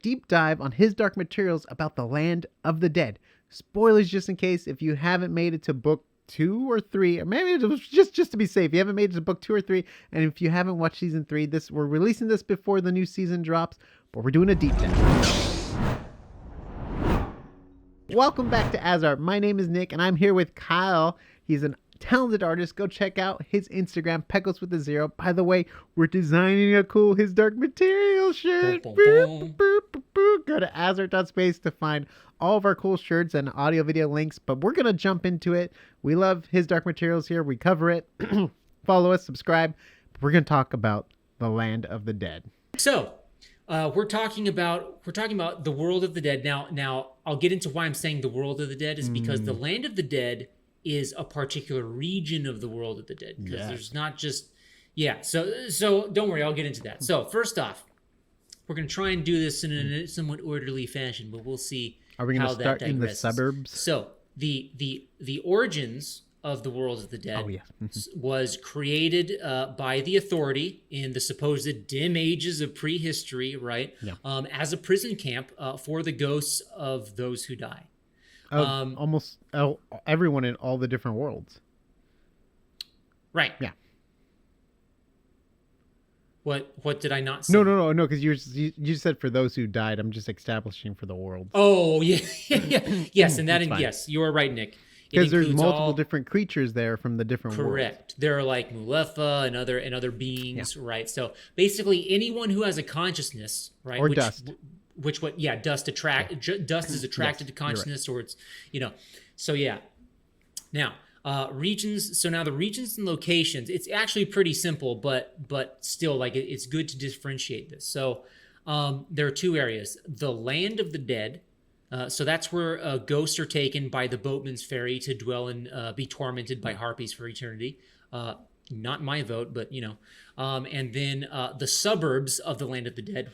deep dive on his Dark Materials about the Land of the Dead. Spoilers just in case if you haven't made it to book 2 or 3, or maybe it was just to be safe. You haven't made it to book 2 or 3, and if you haven't watched season 3, we're releasing this before the new season drops, but we're doing a deep dive. Welcome back to AsArt. My name is Nick, and I'm here with Kyle. He's an talented artist. Go check out his Instagram, Peckles with a Zero. By the way, we're designing a cool His Dark Material shirt. Boop, boop, boop, boop, boop. Go to azart.space to find all of our cool shirts and audio video links, but we're going to jump into it. We love His Dark Materials here. We cover it. Follow us, subscribe. We're going to talk about the Land of the Dead. So, we're talking about the world of the dead. Now I'll get into why I'm saying the world of the dead is because the Land of the Dead is a particular region of the world of the dead, because there's not just so don't worry, I'll get into that. So first off, we're going to try and do this in a somewhat orderly fashion, but we'll see. Are we going to start in the suburbs? So the origins of the world of the dead was created by the Authority in the supposed dim ages of prehistory, right? As a prison camp for the ghosts of those who die. Almost everyone in all the different worlds. Right. Yeah. What did I not say? No, because you said for those who died. I'm just establishing for the world. Oh, yeah. Yes, and yes, you are right, Nick. Because there's multiple different creatures there from the different worlds. Correct. There are like Mulefa and other beings, right? So basically anyone who has a consciousness, right? Or dust. Dust is attracted to consciousness, right. Or it's, so yeah. Now, regions. So now the regions and locations, it's actually pretty simple, but still, like, it's good to differentiate this. So there are two areas: the Land of the Dead. So that's where ghosts are taken by the boatman's ferry to dwell and be tormented by harpies for eternity. Not my vote, but and then the suburbs of the Land of the Dead,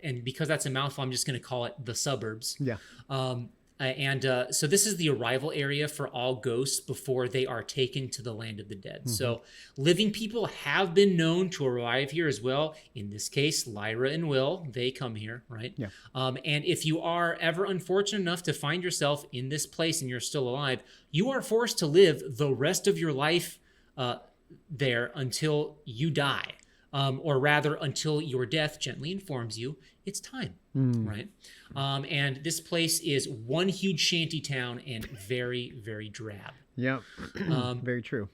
and because that's a mouthful, I'm just going to call it the suburbs. Yeah. So this is the arrival area for all ghosts before they are taken to the Land of the Dead. So living people have been known to arrive here as well. In this case, Lyra and Will, they come here, right? Yeah. And if you are ever unfortunate enough to find yourself in this place and you're still alive, you are forced to live the rest of your life there until you die, or rather until your death gently informs you it's time, right? And this place is one huge shanty town and very, very drab. Yeah, very true.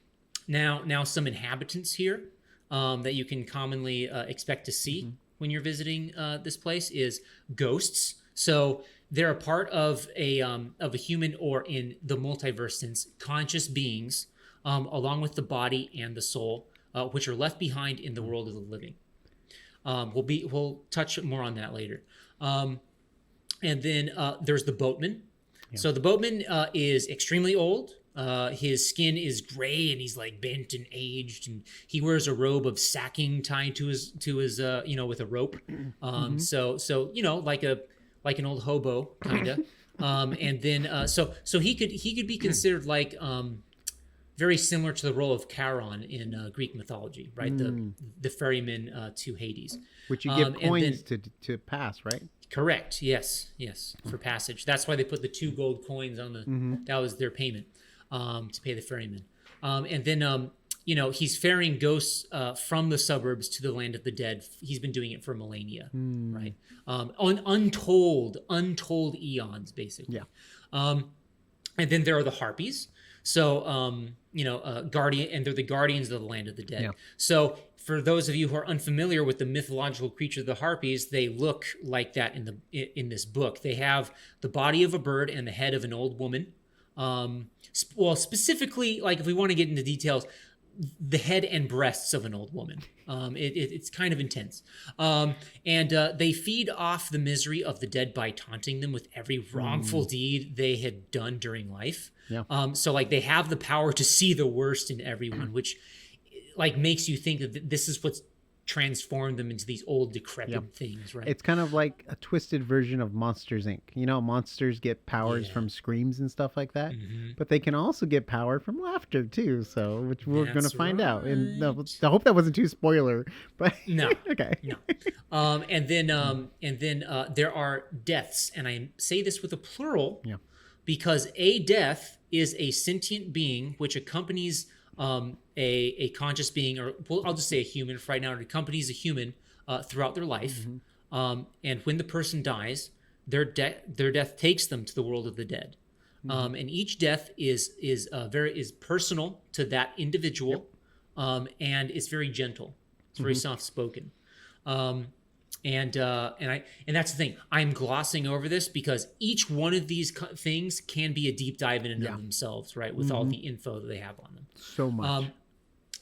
Now some inhabitants here that you can commonly expect to see when you're visiting this place is ghosts. So they're a part of a human, or in the multiverse sense, conscious beings, along with the body and the soul, which are left behind in the world of the living. We'll touch more on that later. And then there's the boatman. Yeah. So the boatman is extremely old. His skin is gray and he's like bent and aged, and he wears a robe of sacking tied to his with a rope. So like an old hobo kind of. And then so he could be considered like very similar to the role of Charon in Greek mythology, right? The ferryman to Hades. Which you give coins to pass, right? Correct. Yes, for passage. That's why they put the 2 gold coins on the. That was their payment to pay the ferryman. And then he's ferrying ghosts from the suburbs to the Land of the Dead. He's been doing it for millennia, right? Untold eons, basically. Yeah. And then there are the harpies. So, guardian, and they're the guardians of the Land of the Dead. Yeah. So, for those of you who are unfamiliar with the mythological creature of the harpies, they look like that in this book. They have the body of a bird and the head of an old woman. Specifically, like if we want to get into details, the head and breasts of an old woman. It's kind of intense. And they feed off the misery of the dead by taunting them with every wrongful deed they had done during life. Yeah. So like they have the power to see the worst in everyone, which like makes you think that this is what's transform them into these old decrepit Yep. things, right? It's kind of like a twisted version of Monsters Inc. You know, monsters get powers Yeah. from screams and stuff like that, Mhm. but they can also get power from laughter too. So, which we're going to That's find out. And right. I hope that wasn't too spoiler, but No, okay. no. And then there are deaths, and I say this with a plural Yeah. because a death is a sentient being which accompanies a conscious being, or well, I'll just say a human for right now. It accompanies a human throughout their life, and when the person dies, their death takes them to the world of the dead. And each death is personal to that individual, and it's very gentle. It's very soft spoken. And that's the thing. I'm glossing over this because each one of these things can be a deep dive in and of themselves, right? With all the info that they have on them. So much.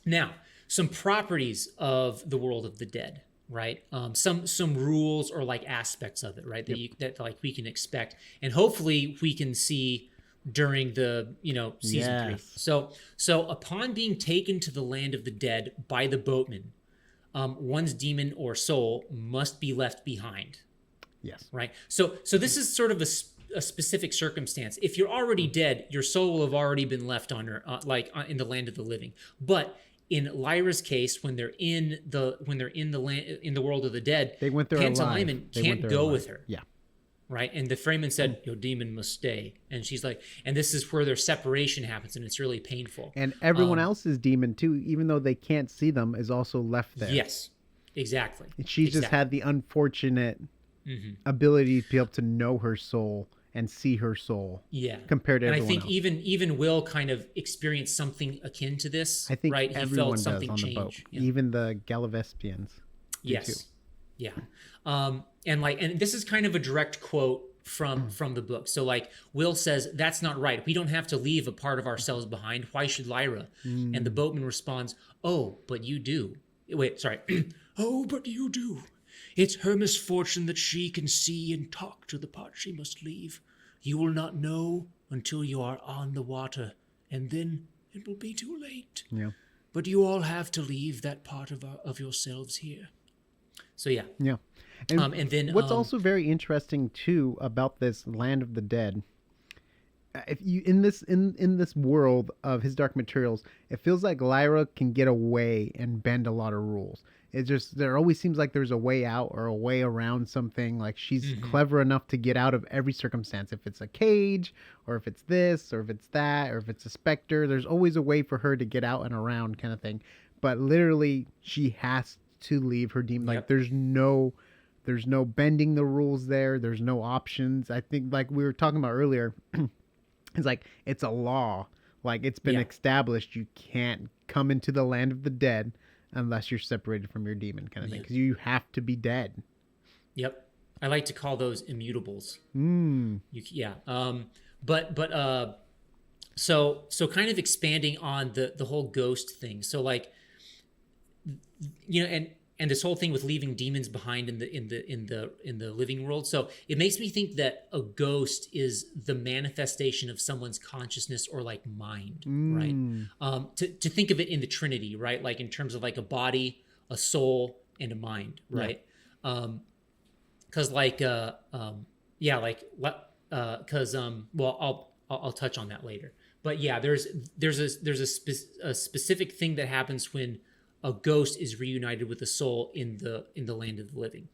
Now, some properties of the world of the dead, right? Some rules or like aspects of it, right? That like we can expect, and hopefully we can see during the season 3. So upon being taken to the land of the dead by the boatman, one's demon or soul must be left behind. Yes. Right. So this is sort of a specific circumstance. If you're already dead, your soul will have already been left on Earth, in the land of the living. But in Lyra's case, when they're in the world of the dead, they went there alive. Pantalaimon can't go with her. Yeah. Right. And the Freeman said, your demon must stay. And she's like, and this is where their separation happens, and it's really painful. And everyone else's demon too, even though they can't see them, is also left there. Yes, exactly. And she just had the unfortunate ability to be able to know her soul and see her soul. Yeah. Compared to everyone else. And I think even Will kind of experienced something akin to this. I think right? Everyone he felt does something on change. The boat. Yeah. Even the Galavespians. Yes. Too. Yeah. And this is kind of a direct quote from the book. So like Will says, that's not right. We don't have to leave a part of ourselves behind. Why should Lyra? And the boatman responds, oh, but you do. Wait, sorry. Oh, but you do. It's her misfortune that she can see and talk to the part she must leave. You will not know until you are on the water, and then it will be too late. Yeah. But you all have to leave that part of yourselves here. So yeah. Yeah. And then what's also very interesting too about this land of the dead, if you in this world of his dark materials, it feels like Lyra can get away and bend a lot of rules. It just there always seems like there's a way out or a way around something. Like she's clever enough to get out of every circumstance. If it's a cage, or if it's this, or if it's that, or if it's a specter, there's always a way for her to get out and around, kind of thing. But literally, she has to leave her demon. Like there's no bending the rules there. There's no options. I think like we were talking about earlier, it's like it's a law. Like it's been established. You can't come into the land of the dead unless you're separated from your demon, kind of thing. Because you have to be dead. Yep. I like to call those immutables. So kind of expanding on the whole ghost thing. So like, and this whole thing with leaving demons behind in the living world. So it makes me think that a ghost is the manifestation of someone's consciousnly or like mind, right? To think of it in the Trinity, right? Like in terms of like a body, a soul, and a mind, right? Because I'll touch on that later. But yeah, there's a specific thing that happens when a ghost is reunited with a soul in the land of the living.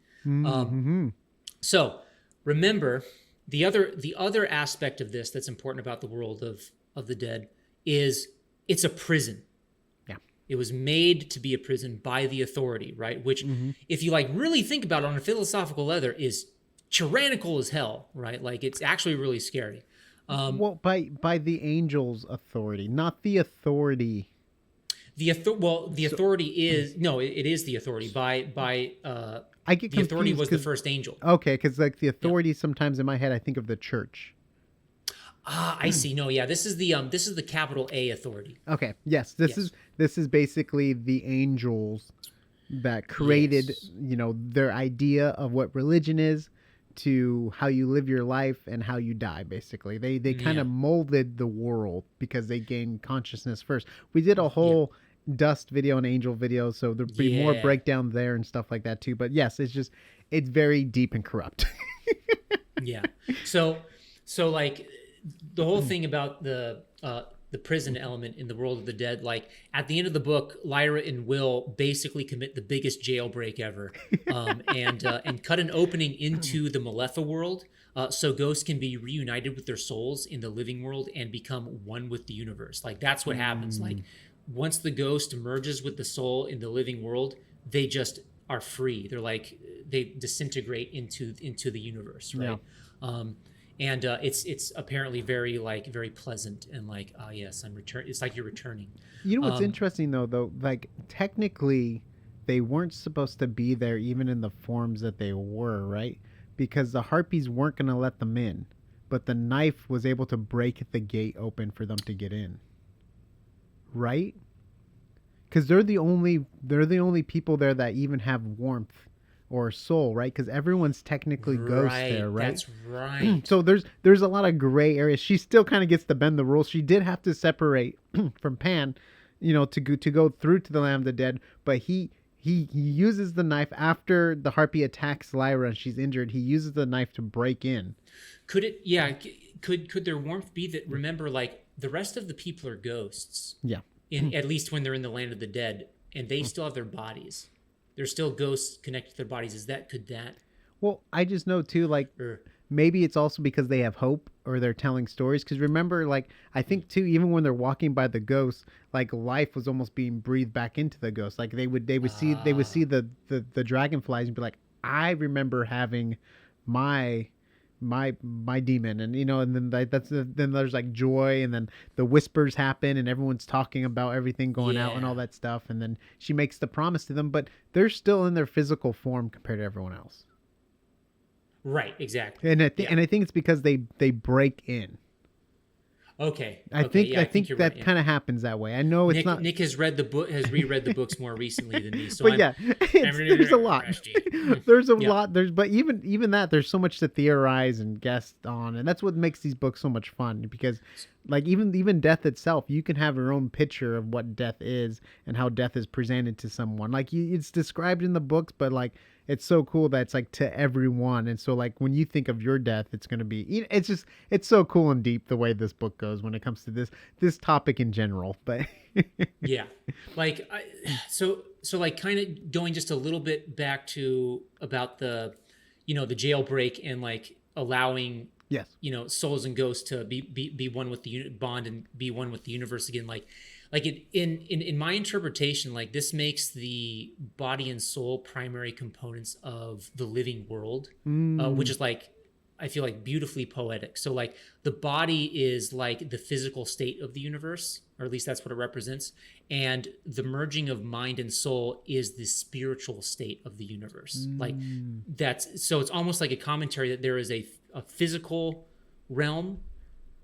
So remember, the other aspect of this that's important about the world of the dead is it's a prison. Yeah. It was made to be a prison by the authority, right? Which, if you like really think about it on a philosophical level, is tyrannical as hell, right? Like it's actually really scary. Well, by the angels' authority, not the authority. The authority is it is the authority by I get the authority was the first angel. Okay, because like the authority sometimes in my head I think of the church. I see. No, yeah, this is the capital A authority. Okay, yes, this is basically the angels that created their idea of what religion is to how you live your life and how you die. Basically, they kind of molded the world because they gained consciousness first. We did a whole dust video and angel video, so there'll be more Yeah. breakdown there and stuff like that too. But yes, it's very deep and corrupt. Yeah. So like the whole thing about the prison element in the world of the dead, like at the end of the book, Lyra and Will basically commit the biggest jailbreak ever, and cut an opening into the Maletha world, so ghosts can be reunited with their souls in the living world and become one with the universe. Like that's what happens. Like once the ghost merges with the soul in the living world, they just are free. They're like they disintegrate into the universe, right? Yeah. And it's apparently very pleasant and like, oh yes, I'm return. It's like you're returning. You know what's interesting though, like technically they weren't supposed to be there even in the forms that they were, right? Because the harpies weren't going to let them in, but the knife was able to break the gate open for them to get in. Right? Because they're the only people there that even have warmth or soul, right? Because everyone's technically ghosts there, right? That's right. So there's a lot of gray areas. She still kind of gets to bend the rules. She did have to separate from Pan, to go through to the land of the dead. But he uses the knife after the harpy attacks Lyra and she's injured. He uses the knife to break in. Could it? Yeah. Could their warmth be that? Remember, like the rest of the people are ghosts. Yeah. At least when they're in the land of the dead, and they still have their bodies. They're still ghosts connected to their bodies. Could that? Well, I just know too, like maybe it's also because they have hope or they're telling stories. Because remember, like I think too, even when they're walking by the ghosts, like life was almost being breathed back into the ghosts. Like they would see the dragonflies and be like, I remember having my demon, and and then then there's like joy, and then the whispers happen and everyone's talking about everything going out and all that stuff, and then she makes the promise to them, but they're still in their physical form compared to everyone else. Right, exactly. And I think it's because they break in. Okay. I think that kind of happens that way. I know it's not. Nick has reread the books more recently than me, so but there's a lot. There's a lot. But even that, there's so much to theorize and guess on, and that's what makes these books so much fun. Because, like even death itself, you can have your own picture of what death is and how death is presented to someone. Like it's described in the books, but like it's so cool that it's like to everyone. And so like when you think of your death, it's going to be, it's so cool and deep the way this book goes when it comes to this topic in general. But yeah, like so like kind of going just a little bit back to about the the jailbreak and like allowing souls and ghosts to be one with the bond and be one with the universe again. Like it, in my interpretation, like this makes the body and soul primary components of the living world, which is like, I feel like beautifully poetic. So like the body is like the physical state of the universe, or at least that's what it represents. And the merging of mind and soul is the spiritual state of the universe. Like so it's almost like a commentary that there is a physical realm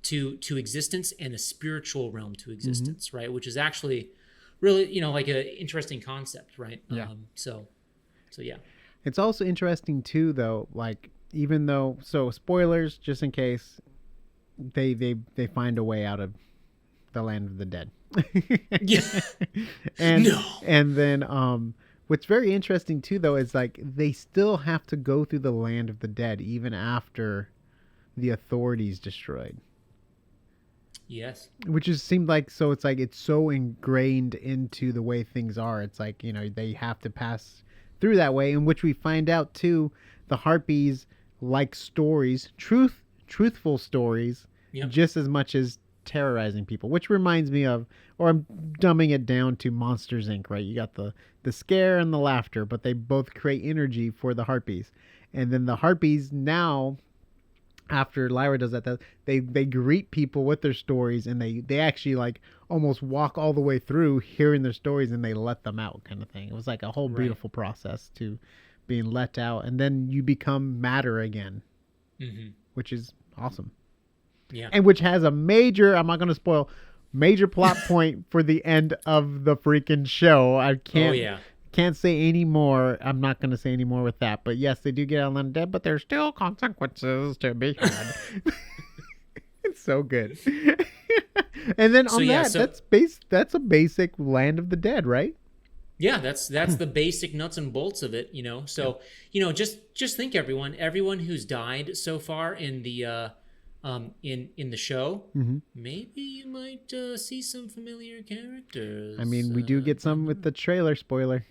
to existence and a spiritual realm to existence, right? Which is actually really, like an interesting concept, right? Yeah. So yeah. It's also interesting too, though, like even though, so spoilers, just in case they find a way out of the land of the dead. Yeah. And then what's very interesting too, though, is like they still have to go through the land of the dead even after the authorities destroyed. Yes. Which just seemed like, so it's like it's so ingrained into the way things are. It's like, they have to pass through that way, in which we find out too, the harpies like stories, truthful stories, just as much as terrorizing people, which reminds me of, or I'm dumbing it down to Monsters Inc., right? You got the scare and the laughter, but they both create energy for the harpies. And then the harpies now, after Lyra does that, they greet people with their stories, and they actually like almost walk all the way through hearing their stories, and they let them out, kind of thing. It was like a whole beautiful process to being let out, and then you become matter again, which is awesome. Yeah. And which has a major, I'm not going to spoil, major plot point for the end of the freaking show. I can't. Oh yeah. Can't say any more. I'm not going to say any more with that. But yes, they do get out of dead, but there's still consequences to be had. It's so good. And then So on yeah, that, so that's a basic Land of the Dead, right? yeah, that's the basic nuts and bolts of it, you know. So, you know, just think everyone who's died so far in the in the show, maybe you might see some familiar characters. I mean, we do get some with the trailer spoiler.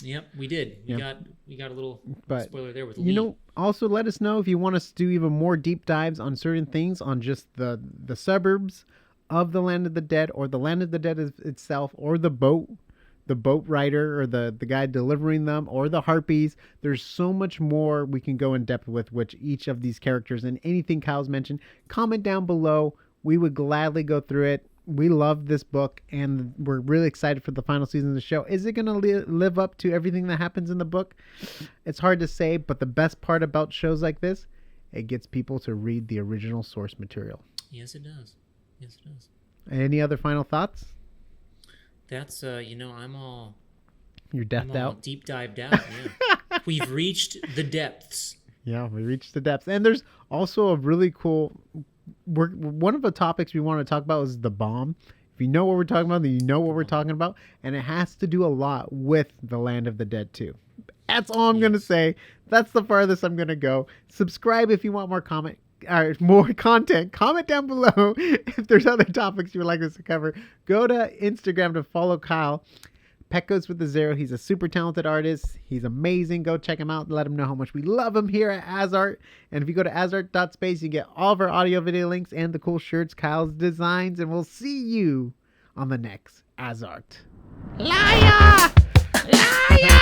Yep, we did. We got a little But spoiler there with you Lee. know, also let us know if you want us to do even more deep dives on certain things, on just the suburbs of the Land of the Dead, or the Land of the Dead itself, or the boat rider, or the guy delivering them, or the harpies. There's so much more we can go in depth with which each of these characters, and anything Kyle's mentioned. Comment down below. We would gladly go through it. We love this book, and we're really excited for the final season of the show. Is it going to live up to everything that happens in the book? It's hard to say, but the best part about shows like this, it gets people to read the original source material. Yes, it does. Yes, it does. Any other final thoughts? That's you know, You're deathed out. Deep dived out. Yeah, we've reached the depths. Yeah, we reached the depths, and there's also a really cool. One of the topics we want to talk about is the bomb. If you know what we're talking about, then you know what we're talking about, and it has to do a lot with the Land of the Dead too. That's all I'm gonna say. That's the farthest I'm gonna go. Subscribe if you want more more content. Comment down below if there's other topics you would like us to cover. Go to Instagram to follow Kyle. Pecos with the Zero. He's a super talented artist. He's amazing. Go check him out and let him know how much we love him here at AsArt. And if you go to asart.space, you get all of our audio video links and the cool shirts Kyle's designs. And we'll see you on the next AsArt. Liar! Liar!